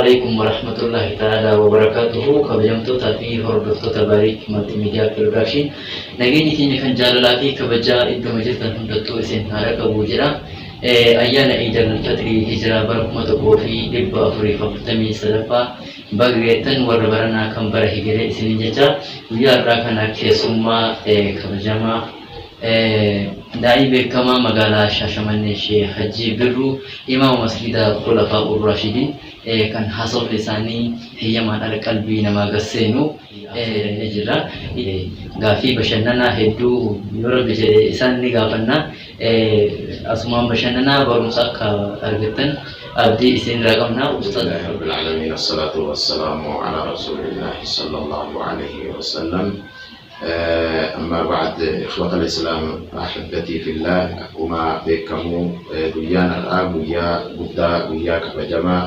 عليكم ورحمة الله تعالى وبركاته. كبجمتو تافي هردفتو تبارك مالتي ميديا برودكشن نجيني كيني كان جالاتي كبجا إدو مجلتن هندتو إسن هارك وجرا أيانا إيجار الفتري هجرة بركمة قوفي دبا أفري فبتمي سلفا بغيتن وربرنا كم بره هجرة إسن جتا ويا راكنا كيسوما كبجما داعي كما مقالة شاشماني شيخ حجي برو إمام مسجد خلفاء الراشدين كان حصل لساني هي من القلبي نما قسينو جرا غافي بشننا هدو يورب إساني غافنا أسمان بشننا برمساك أرغتن أبدي إسين رقمنا أستاذ رب العالمين الصلاة والسلام على رسول الله صلى الله عليه وسلم. أما بعد إخوة الإسلام أحبتي في الله أكما بكمو بيان الآب ويا بودا ويا كبجما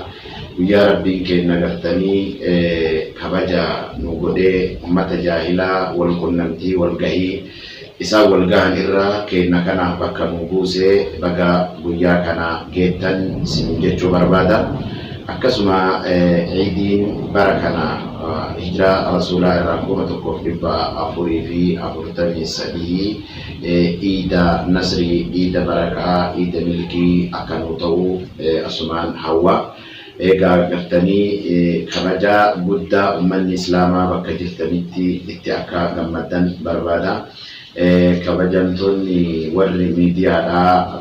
ويا ربي كي نغتني كبجا نغودي أمة جاهلة والكنمتي والغهي إسا والغان إرى كي نكنا بكا نغوسي بغا ويا كنا جيتن سنججو بربادا أكسما عيدين بركنا هجرة رسول الله رحمة الله دبا أفوري في أفورتني سدي إيدا نصري إيدا بركة إيدا ملكي أكنوتو أسمان هوا غاغتني كبجا بودا من الإسلام بكجتنيتي اتأكا غمدان بربادا كبجانتوني ورّي ميديا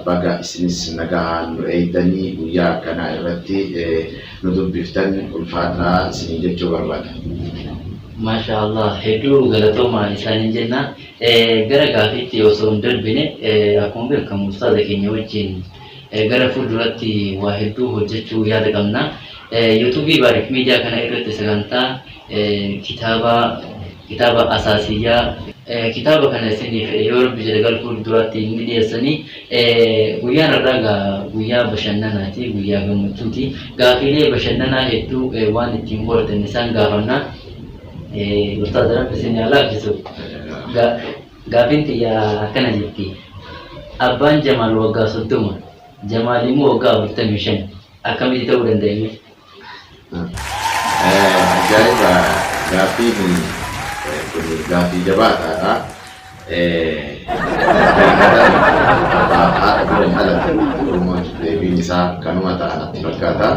بقى إسنس نجاهن رأيتني ويا كان إرتي ندوب بفتن الفترة سنين جوار بعد. ما شاء الله هدو غلطو ما إنسان جنا غير كافي تيوسون دربينه أكون بيركم مستعد كيني وجين غير فودراتي واحدو هجتو ياد كمنا يوتيوبي بارك ميديا كان إرتي سكانتا كتابة أساسية كتابة كان سني يورب جدال فودراتي ميديا سني ويا نراجع ويا بشنناتي ويا جمتوتي غافيلي بشننا هدو وان تيمور النسان غارنا أستاذ رب سني على كسو غافين تيا كنا جتي أبان جمال وقا سلطمة جمالي مو وقا ورتمشن أكمل تورن دايما جايبا غافين غافي جباتا bisa kanuma ta'ala berkata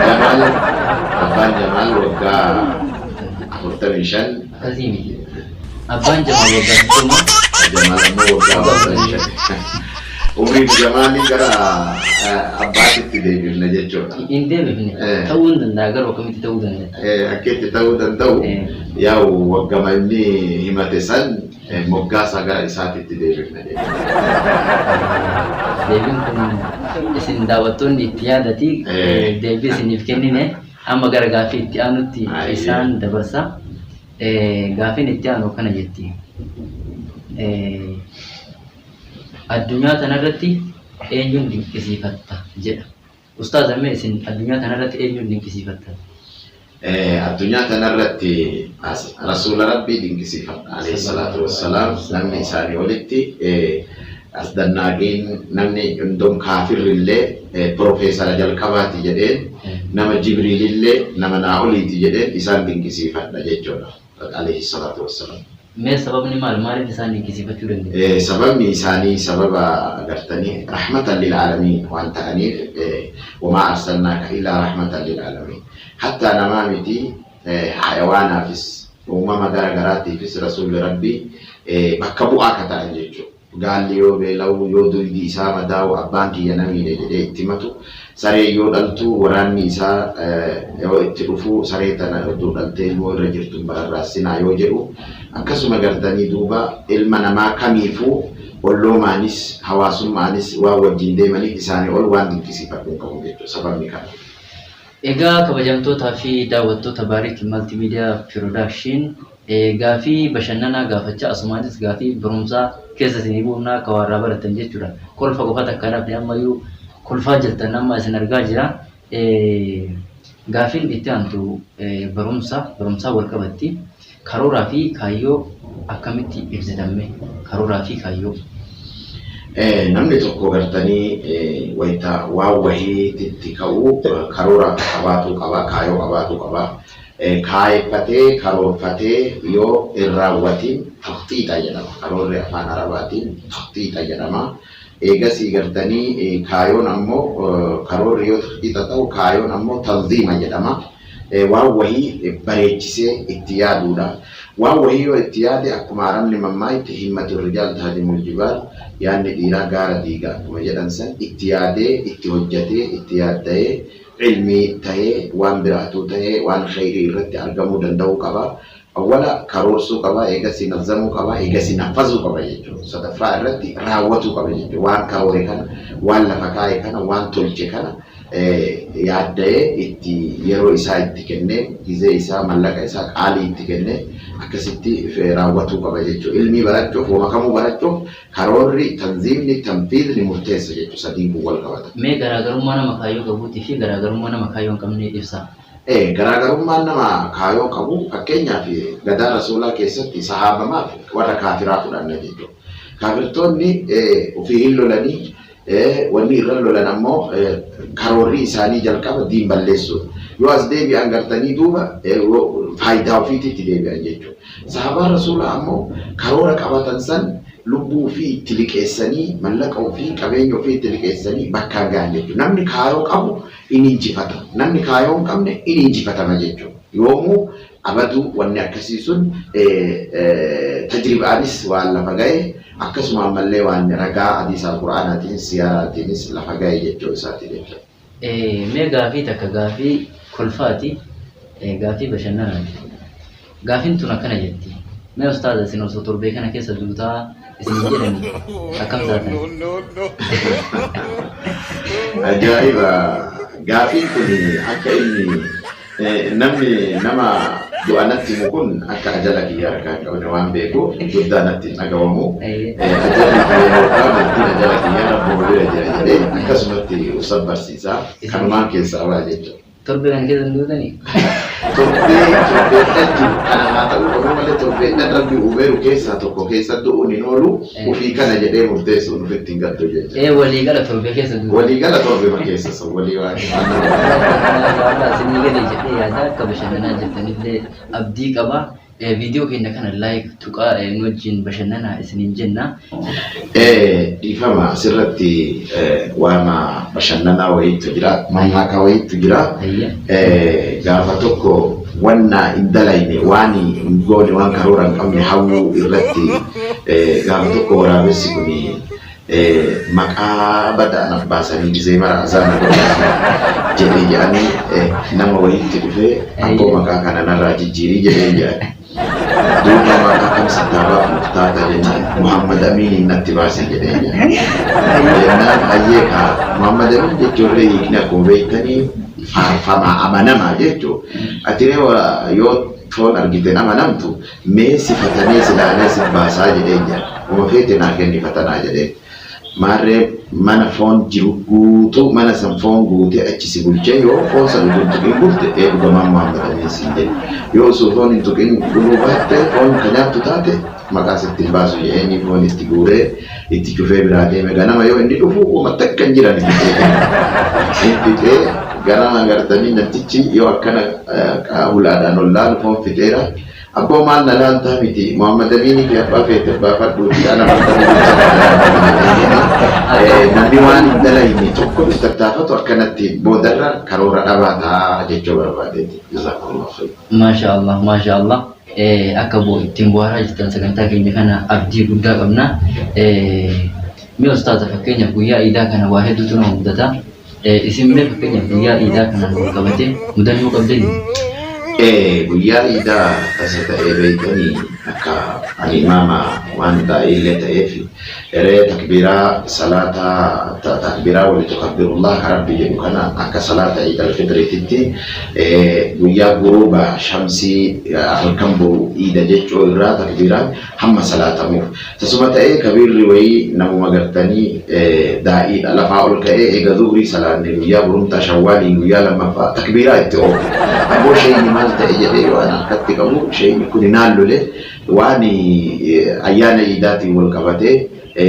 Jamal Abang Jamal wagga Kurtawishan Azimi Abang Jamal wagga Kurma Jamal mo wagga Kurtawishan Umi Jamal ni kara Abbas itti deebiin na jechuudha. Hin deebifne ta'uu hin danda'a garuu akkamitti ta'uu danda'a? Akkeetti ta'uu danda'u yaa'u waggamanni himate san moggaasa gara isaatitti deebifna jechuudha. Deebiin kun isin daawwattoonni itti yaadati deebii isiniif kennine amma gara gaaffii itti aanutti isaan dabarsa. Gaaffiin itti aanu kana jetti. Addunyaa tanarratti eenyuun dinqisiifatta jedha. Ustaaz Ammee isin addunyaa tanarratti eenyuun dinqisiifatta? Addunyaa tanarratti Rasuula Rabbii dinqisiifadha alayhi salaatu wassalaam namni isaanii olitti as dannaaqiin namni hundum kaafirrillee Profeesara jalqabaati jedheen nama Jibriilillee nama naa oliiti jedheen isaan dinqisiifadha jechuudha alayhi salaatu wassalaam. Mee sababni maaliif isaan dinqisiifachuu danda'u? Sababni isaanii sababa agartanii rahmatan lil aalamiin waan ta'aniif wamaa arsalnaaka illaa rahmatan lil aalamiin hatta namaa miti hayawaanaafis uumama garagaraatiifis rasuulli rabbii bakka bu'aa akka ta'an jechuudha. Gaalli yoo beela'u yoo dugdi isaa madaa'u abbaan kiyya namiidha jedhee itti matu saree yoo dhaltu waraanni isaa yoo itti dhufu saree tana iddoo dhaltee ilmoo irra jirtu bararraassinaa yoo jedhu akkasuma gartanii duuba ilma namaa kamiifuu olloomaanis hawaasummaanis waan wajjin deemaniif isaanii ol waan dinqisiifadhu qabu jechuudha sababni kana. Egaa kabajamtootaa fi daawwattoota Baarik Multimedia Production gaafii bashannanaa gaafachaa asumaanis gaafii barumsaa keessa isinii buufnaa akka warraa baratan jechuudha. Kolfa qofaa takkanaaf ammayyuu kolfaa jirtan amma isin argaa jira. Gaafiin itti aantu barumsaa wal qabatti karooraa fi kaayyoo akkamitti ibsitame karooraa fi kaayyoo? namni tokko gartanii wayita waan wahiitti ka'u karoora qabaatu qaba, kaayoo qabaatu qaba. Kaayeffatee karoorfatee yoo irraawwatiin taxxiixa jedhama. Karoorri afaan arabaatiin taxxiixa jedhama. Eegasii gartanii kaayoon ammoo karoorri yoo taxxiixa ta'u kaayoon ammoo tanziima jedhama. Waan wahii bareechisee itti yaaduudha. Waan wahii yoo itti yaade akkuma aramni mammaa itti himmatu rijaal taadimul jibaal yaadni dhiiraa gaara diigaa akkuma jedhan san itti yaadee itti hojjetee itti yaadda'ee ilmi ta'ee waan biraatu ta'ee waan khayrii irratti argamuu danda'uu qaba. Awwala karoorsuu qaba, eegasii nazamuu qaba, eegasii nafazuu qaba jechuudha. Sadaffaa irratti raawwatuu qaba jechuudha. Waan karoore kana, waan lafa kaa'e kana, waan tolche kana yaadda'ee itti yeroo isaa itti kennee, gizee isaa, mallaqa isaa, qaalii itti kennee akkasitti raawwatuu qaba jechuudha. Ilmii barachuuf, homakamuu barachuuf karoorri, tanziimni, tanfiidni murteessa jechuudha. Sadiin kun wal qabata. Mee garaagarummaa nama kaayyoo qabuutii fi garaagarummaa nama kaayyoo hin qabnee ibsa. Garaagarummaan nama kaayoo qabu fakkeenyaaf gadaa rasuulaa keessatti sahaabamaaf warra kaafiraa fudhanna jechuudha. Kaafirtoonni ofii hin lolanii wanni irra lolan ammoo karoorri isaanii jalqaba diin balleessuudha. Yoo as deebi'an gartanii duuba faayidaa ofiitti deebi'an jechuudha. Sahaabaan rasuulaa ammoo karoora qabatan san lubbuu fi itti liqeessanii mallaqa ofii qabeenya ofii itti liqeessanii bakkaan gahan jechuudha. Namni kaayoo qabu inni injifata. Namni kaayoo hin qabne inni injifatama jechuudha. Yoomuu abaduu wanni akkasii sun tajribaanis waan lafa ga'e akkasuma ammallee waan ragaa hadiisa quraanaatiin siyaaraatiinis lafa ga'e jechuu isaati jechuudha. Mee gaafii takka gaafii kolfaati, gaafii bashannanaati. Gaafiin tun akkana jetti. Mee ustaaza isin osoo torbee kana keessa duutaa isin jedhani akkam taatan? Ajaa'iba! Gaafiin kun akka inni namni nama du'anatti himu kun akka ajala kiyya harkaan qabne waan beeku guddaa natti hin dhagahamu. Ajalli kiyya yookaan ajala kiyya rabbuma bira jira jedhee akkasumatti usan barsiisaa kanumaan keessaa waa jechuudha. Torbee kana keessa duutanii? Torbeedhaan kana haa ta'u qabu malee torbeedhaan rabbi ubeeru keessaa tokko keessa du'uun hin oolu ofii kana jedhee murteessuun ofitti hin gaddu jechuudha. Waliigala torbee keessa duutu. Waliigala torbee keessa sun walii waan. Isinii gadi jedhee yaada akka bashannanaa jirtanillee abdii qaba. Viidiyoo keenya kana like tuqaa nu wajjin bashannanaa isiniin jenna. Dhiifama asirratti waan bashannanaa wayiitu jira, mammaaksa wayiitu jira. Gaafa tokko wanna hin dalayne waan hin goone waan karoora hin qabne hawwuu irratti gaafa tokko waraabessi kuni maqaa badaan abbaasanii gizee mara azaana godhanii jedhee jedhanii nama wayiitti dhufee abboo maqaa kana narraa jijjiirii jedhee jedhani. Duuba maqaa kam sattaabaa murtaata jennaan Muhammad Amiin natti baasee jedhee jedhani. Jennaan ayyeekaa Muhammad Amiin jechuun hiikni akkuma beektanii faarfamaa amanamaa jechuudha. Ati yoo foon argiteen amanamtu mee sifatanee silaalee si baasaa jedhee jedha. Uma feete naa kennifatanaa jedhee. Maarree mana foon jiru guutuu mana san foon guutee achi si bulchee yoo foon san utuu tuqin bulte dhugamaan Muhammad Amiin siin jedhe. Yoo osoo foon hin tuqin buluu baatte foon kan nyaattu taate maqaa sitti hin baasu jedhanii foon itti guuree itti cufee biraa deeme. Ganama yoo inni dhufu uummatta akka hin jiran hin fixee ganama gartanii natichi yoo akkana hulaadhaan ollaan foon fixeera. Abboo maal na laaltaa miti Muhammad Amiin fi abbaa feete abbaa fadhuuti ana namni waan hin dalayne tokko tattaafatu akkanatti boodarra karoora dhabaataa jechuu barbaadeeti. Maashaallah maashaallah. Akka ittiin bu'aaraa jirtan sagantaa keenya kana abdii guddaa qabna. Mee ustaaza fakkeenyaaf guyyaa iidaa kana waa hedduutu nama mudata. Isin mee fakkeenyaaf guyyaa iidaa kana wal qabatee mudannoo qabdanii? Guyyaa iidaa tasa ta'ee beekanii akka alimaama waan ta'ellee ta'eef takbiiraa salaataa takbiiraa walitti kabbirullah rabbi jedhu kana akka salaata iidal fitriititti guyyaa guruuba shamsii halkan buru iida jechuu irraa takbiiraan hamma salaatamuuf. Tasuma ta'ee kabiirri wayii namuma gartanii daa'iidha lafaa ol ka'ee eega zuhrii salaanne guyyaa burumtaa shawwaalii guyyaa lammaffaa takbiiraa itti oofu. Aboo shayni maal ta'e jedhee waan harkatti qabu shayni kun naallole waan ayyaana iidaatiin wal qabatee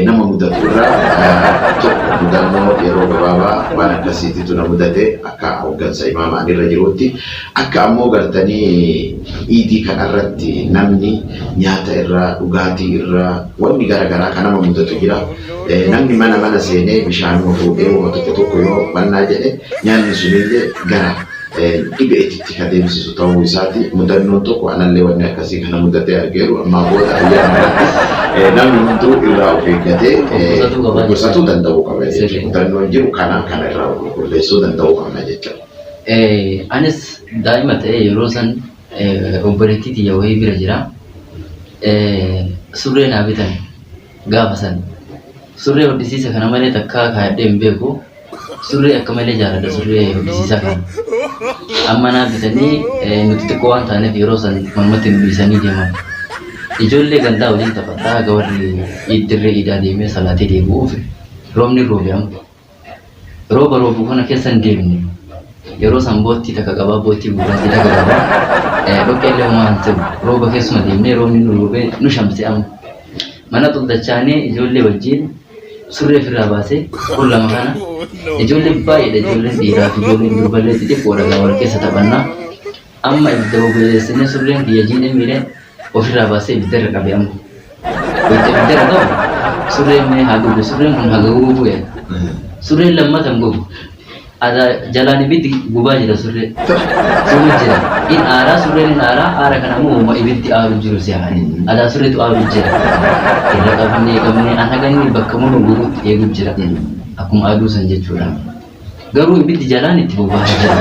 nama mudatu irraa tokko mudannoo yeroo gabaabaa waan akkasiitu na mudate akka hoggansa imaamaan irra jirutti akka ammoo gartanii iidii kanarratti namni nyaata irraa dhugaatii irraa wanni garaagaraa kan nama mudatu jira. Namni mana seenee bishaan fuudhee waan tokko yoo bannaa jedhe nyaanni sunillee gara dhibee itti adeemsisu ta'uu isaati. Mudannoon tokko anallee wanni akkasii kana mudatee argeeru amma booda ayyaana namni hunduu irraa of eeggatee gosatuu danda'uu qaba jechuudha. Mudannoon jiru kana irraa qulqulleessuu danda'uu qabna jechuudha. Anis daa'ima ta'ee yeroo san obboleettii xiyya wayii bira jira. Surree naa bitan gaafa san surree hodhisiisa kana malee takkaa kaayadhee hin beeku. Surree akka malee jaalladha surree hodhisiisaa kana. Amma naa bitanii nuti xiqqoo waan taaneef yeroo san mormatti nu dhiisanii deeman. Ijoollee gandaa waliin taphataa gawarri dirree iidaa deemee salaatee deebi'uuf roobni roobe amma. Rooba roobu kana keessa hin deemne. Yeroo san boottii takka qabaa boottii gurraattii takka qabaa dhoqqeellee homaa hin ta'u rooba keessuma deemnee roobni nu roobee nu shamse amma. Mana xuldachaanee ijoollee wajjin surree ofirraa baasee kun lama kana ijoollee baay'eedha ijoolleen dhiiraa fi ijoolleen durballee xixiqqoodha gawar keessa taphannaa. Amma ibidda bobeessinee surreen biyya jiidhee miidhee ofirraa baasee ibidda irra qabee amma. Ibidda irra qabu surreen mee haa gubu surreen kun haa gubuu bu'e. Surreen lammata hin gubu. Jalaan ibiddi gubaa jira surree. Surree jira. In aaraa surreen in aara kana ammoo ibiddi aaru jiru si'aani. Adaa surreetu aaru jira. Irra qabnee an haganni bakka munu guruutti eegu jira. Akkuma aduu san jechuudha. Garuu ibiddi jalaan itti boba'aa jira.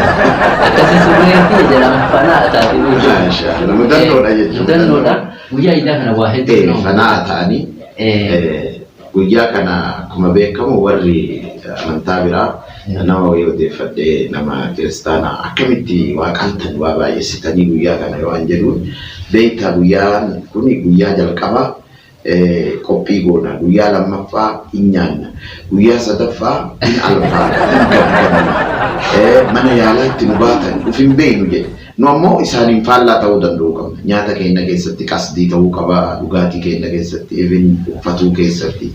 Akkasii surreen fi jalaan fanaa taatee jechuudha. Mudannoodha jechuudha. Mudannoodha. Guyyaa iidaa kana waa hedduu fanaa ta'anii guyyaa kana akkuma beekamu warri amantaa biraa nama wayii odeeffadhee nama kiristaanaa akkamitti waaqaltan waa baay'essitanii guyyaa kana yoo an jedhuun beektaa guyyaan kun guyyaa jalqabaa qophii goona guyyaa lammaffaa hin nyaanna guyyaa sadaffaa hin alfaa hin gaggamna mana yaalaa itti nu baatan dhuf hin beeynu jedhe. Nu ammoo isaaniin faallaa ta'uu danda'u qabna. Nyaata keenya keessatti qasdii ta'uu qaba, dhugaatii keenya keessatti, even uffatuu keessatti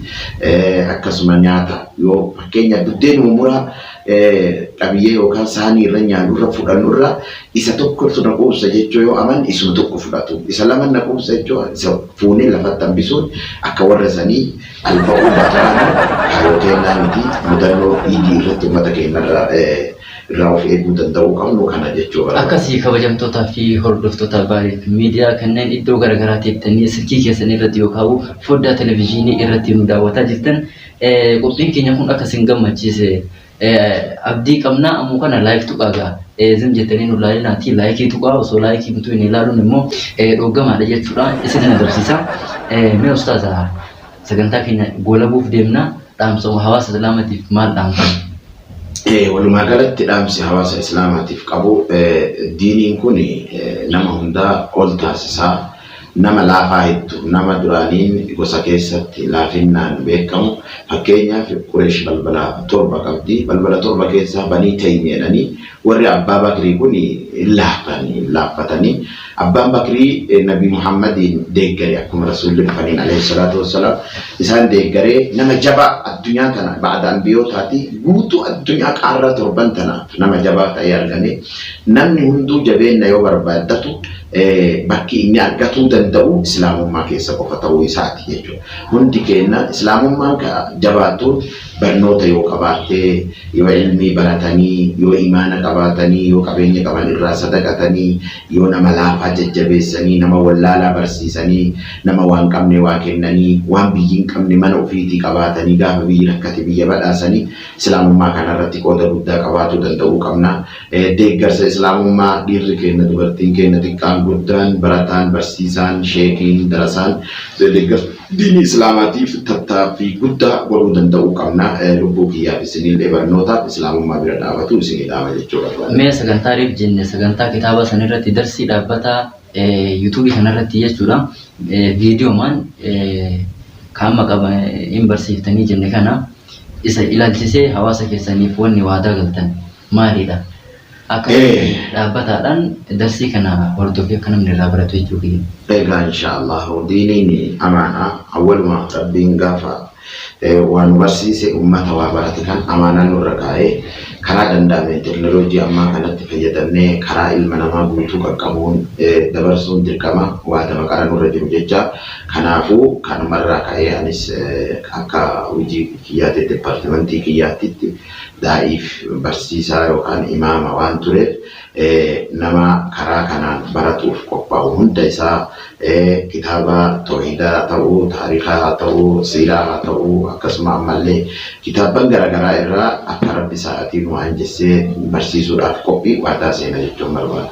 akkasuma nyaata yoo fakkeenya buddeen umuraa qabiyyee yookaan saanii irra nyaannu irra fudhannu irra isa tokkotu na quubsa jechuu yoo aman isuma tokko fudhatu. Isa lama na quubsa jechuu isa fuunee lafatti hambisuun akka warra sanii alfa'uu bataan kaayoo kennaa miti mudannoo iidii irratti uummata keenya irraa of eeguu danda'uu qabnu kana jechuudha. Akkasii kabajamtootaa fi hordoftoota baariif miidiyaa kanneen iddoo garaagaraa teettanii silkii keessan irratti yookaan foddaa televezyiinii irratti nu daawwataa jirtan qophiin keenya kun akka isin gammachiise abdii qabnaa ammoo kana laayik tuqaagaa zim jettanii nu laalinaati laayikii tuqaa osoo laayikii bituu hin ilaaluun immoo dhoggamaadha jechuudha isin agarsiisa. Mee ustaaza sagantaa keenya goolabuuf deemna dhaamsa hawaasa islaamaatiif maal dhaamsa? Walumaa galatti dhaamsi hawaasa islaamaatiif qabu diiniin kun nama hundaa ol taasisaa nama laafaa hedduu nama duraaniin gosa keessatti laafinnaan beekamu fakkeenyaaf Qureesh balbala 7 qabdi balbala 7 keessaa Banii Taym jedhanii warri Abbaa Bakrii kun laaffatanii Abbaan Bakrii Nabi Muhammadiin deeggaree akkuma Rasuulli dhufaniin alayhi salaatu wassalaam isaan deeggaree nama jabaa addunyaa kana ba'ada anbiyootaati guutuu addunyaa qaarraa 7 tanaaf nama jabaa ta'ee argame namni hunduu jabeenya yoo barbaaddatu bakki inni argatuu danda'u islaamummaa keessa qofa ta'uu isaati jechuudha. Hundi keenya islaamummaan jabaatuun barnoota yoo qabaattee yoo ilmii baratanii yoo imaana qabaatanii yoo qabeenya qaban irraa sadaqatanii yoo nama laafaa jajjabeessanii nama wallaalaa barsiisanii nama waan qabne waa kennanii waan biyyi hin qabne mana ofiitii qabaatanii gaafa biyyi rakkate biyya badhaasanii islaamummaa kanarratti qooda guddaa qabaatuu danda'uu qabna. Deeggarsa islaamummaa dhiirri keenya dubartiin keenya xiqqaan guddaan barataan barsiisaan sheekiin darasaan deeggarsa diinii islaamaatiif tattaaffii guddaa godhuu danda'uu qabna. Lubbuu kiyyaaf isinillee barnootaaf islaamummaa bira dhaabatu isinii dhaaba jechuudha. Mee sagantaa riif jenne sagantaa kitaaba sanirratti darsii dhaabbataa yuutuubii kanarratti jechuudha. Viidiyoomaan kaama qaba hin barsiiftanii jenne kana isa ilaalchisee hawaasa keessaniif wanni waadaa galtan maalidha? akka dhaabbataadhaan darsii kana hordofee akka namni irraa baratu jechuudha. Egaa inshallah diiniin amaana awwaluma rabbiin gaafa waan barsiise ummata waa barate kan amaanaan nurra kaa'ee karaa danda'ame teknooloojii ammaa kanatti fayyadamnee karaa ilma namaa guutuu qaqqabuun dabarsuun dirqama waa maqaa nurra jiru jecha. Kanaafuu kanumarraa ka'ee anis akka hojii kiyyaatti departimentii kiyyaatti daa'if barsiisaa yookaan imaama waan tureef nama karaa kanaan baratuuf qophaa'u hunda isaa kitaaba tawhiidaa ta'uu, taariikaa ta'uu, siiraa ta'uu akkasuma ammallee kitaaban garaagaraa irraa akka rabbi sa'aatiin waan jessee barsiisuudhaaf qophii waadaa seenaa jechuun barbaada.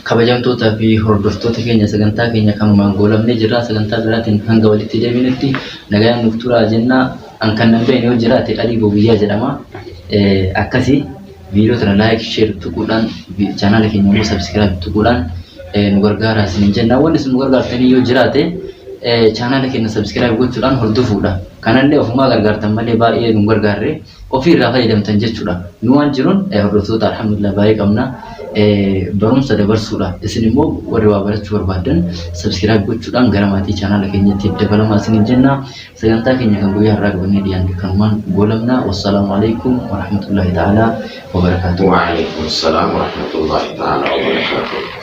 Kabajamtootaa fi hordoftoota keenya sagantaa keenya kanumaan goolamnee jirra. Sagantaa biraatiin hanga walitti deebinutti nagayaan nuuf turaa jenna. An kan nan beekne yoo jiraate Alii Bobiyyaa jedhama. Akkasii viidiyoo tana laayik sheer tuquudhaan chaanaala keenya immoo sabskiraayib tuquudhaan nu gargaara isiniin jenna. Wanni isin nu gargaartanii yoo jiraate chaanaala keenya sabskiraayib gochuudhaan hordofuudha. Kanallee ofumaa gargaartan malee baay'ee nu gargaarre ofirraa fayyadamtan jechuudha. Nu waan jiruun hordoftoota alhamdulillah baay'ee qabna. Barumsa dabarsuudha. Isin immoo warri waa barachuu barbaadan sabskiraayib gochuudhaan gara maatii chaanaala keenyatti dabalamaa isiniin jenna. Sagantaa keenya kan guyyaa irraa qabannee dhiyaanne kanumaan goolamna. Wassalaamu alaikum wa rahmatullahi ta'ala wa barakatuh. Wa alaikum assalam wa rahmatullahi ta'ala wa barakatuh.